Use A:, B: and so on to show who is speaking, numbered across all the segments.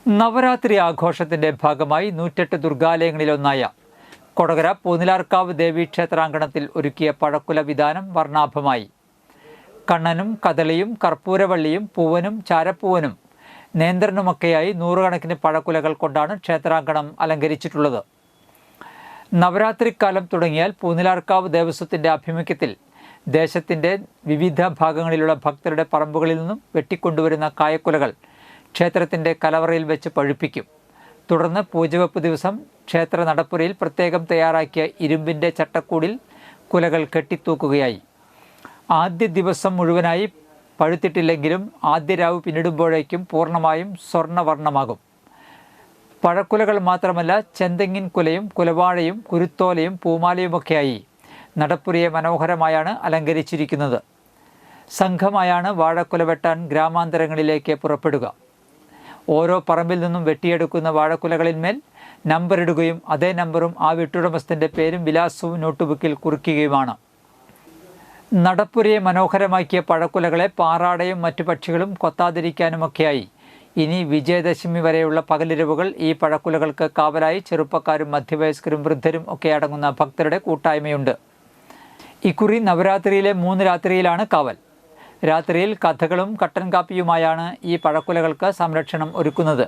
A: നവരാത്രി ആഘോഷത്തിൻ്റെ ഭാഗമായി 108 ദുർഗാലയങ്ങളിലൊന്നായ കൊടകര പൂനിലാർക്കാവ് ദേവീക്ഷേത്രാങ്കണത്തിൽ ഒരുക്കിയ പഴക്കുല വിതാനം വർണ്ണാഭമായി. കണ്ണനും കദളിയും കർപ്പൂരവള്ളിയും പൂവനും ചാരപ്പൂവനും നേന്ത്രനുമൊക്കെയായി നൂറുകണക്കിന് പഴക്കുലകൾ കൊണ്ടാണ് ക്ഷേത്രാങ്കണം അലങ്കരിച്ചിട്ടുള്ളത്. നവരാത്രിക്കാലം തുടങ്ങിയാൽ പൂനിലാർക്കാവ് ദേവസ്വത്തിൻ്റെ ആഭിമുഖ്യത്തിൽ ദേശത്തിൻ്റെ വിവിധ ഭാഗങ്ങളിലുള്ള ഭക്തരുടെ പറമ്പുകളിൽ നിന്നും വെട്ടിക്കൊണ്ടുവരുന്ന കായക്കുലകൾ ക്ഷേത്രത്തിൻ്റെ കലവറയിൽ വെച്ച് പഴുപ്പിക്കും. തുടർന്ന് പൂജവെപ്പ് ദിവസം ക്ഷേത്ര നടപ്പുരയിൽ പ്രത്യേകം തയ്യാറാക്കിയ ഇരുമ്പിൻ്റെ ചട്ടക്കൂടിൽ കുലകൾ കെട്ടിത്തൂക്കുകയായി. ആദ്യ ദിവസം മുഴുവനായി പഴുത്തിട്ടില്ലെങ്കിലും ആദ്യ രാവ് പിന്നിടുമ്പോഴേക്കും പൂർണ്ണമായും സ്വർണ്ണവർണ്ണമാകും. പഴക്കുലകൾ മാത്രമല്ല, ചെന്തെങ്ങിൻ കുലയും കുലവാഴയും കുരുത്തോലയും പൂമാലയുമൊക്കെയായി നടപ്പുരയെ മനോഹരമായാണ് അലങ്കരിച്ചിരിക്കുന്നത്. സംഘമായാണ് വാഴക്കുല വെട്ടാൻ ഗ്രാമാന്തരങ്ങളിലേക്ക് പുറപ്പെടുക. ഓരോ പറമ്പിൽ നിന്നും വെട്ടിയെടുക്കുന്ന വാഴക്കുലകളിന്മേൽ നമ്പറിടുകയും അതേ നമ്പറും ആ വീട്ടുടമസ്ഥൻ്റെ പേരും വിലാസവും നോട്ടുബുക്കിൽ കുറിക്കുകയുമാണ്. നടപ്പുരയെ മനോഹരമാക്കിയ പഴക്കുലകളെ പാറാടയും മറ്റു പക്ഷികളും കൊത്താതിരിക്കാനുമൊക്കെയായി ഇനി വിജയദശമി വരെയുള്ള പകലിരവുകൾ ഈ പഴക്കുലകൾക്ക് കാവലായി ചെറുപ്പക്കാരും മധ്യവയസ്കരും വൃദ്ധരും ഒക്കെ അടങ്ങുന്ന ഭക്തരുടെ കൂട്ടായ്മയുണ്ട്. ഇക്കുറി നവരാത്രിയിലെ 3 രാത്രിയിലാണ് കാവൽ. രാത്രിയിൽ കഥകളും കട്ടൻ കാപ്പിയുമായാണ് ഈ പഴക്കുലകൾക്ക് സംരക്ഷണം ഒരുക്കുന്നത്.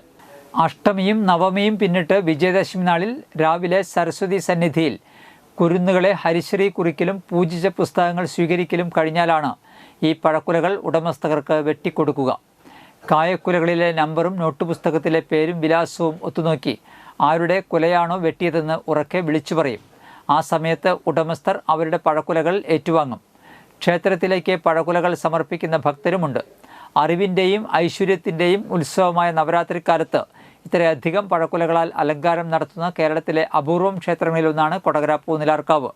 A: അഷ്ടമിയും നവമിയും പിന്നിട്ട് വിജയദശമി നാളിൽ രാവിലെ സരസ്വതി സന്നിധിയിൽ കുരുന്നുകളെ ഹരിശ്രീ കുറിക്കലും പൂജിച്ച പുസ്തകങ്ങൾ സ്വീകരിക്കലും കഴിഞ്ഞാലാണ് ഈ പഴക്കുലകൾ ഉടമസ്ഥർക്ക് വെട്ടിക്കൊടുക്കുക. കായക്കുലകളിലെ നമ്പറും നോട്ടുപുസ്തകത്തിലെ പേരും വിലാസവും ഒത്തുനോക്കി ആരുടെ കുലയാണോ വെട്ടിയതെന്ന് ഉറക്കെ വിളിച്ചു പറയും. ആ സമയത്ത് ഉടമസ്ഥർ അവരുടെ പഴക്കുലകൾ ഏറ്റുവാങ്ങും. ക്ഷേത്രത്തിലേക്ക് പഴക്കുലകൾ സമർപ്പിക്കുന്ന ഭക്തരുമുണ്ട്. അറിവിൻ്റെയും ഐശ്വര്യത്തിൻ്റെയും ഉത്സവമായ നവരാത്രിക്കാലത്ത് ഇത്രയധികം പഴക്കുലകളാൽ അലങ്കാരം നടത്തുന്ന കേരളത്തിലെ അപൂർവം ക്ഷേത്രങ്ങളിലൊന്നാണ് കൊടകര പൂനിലാർക്കാവ്.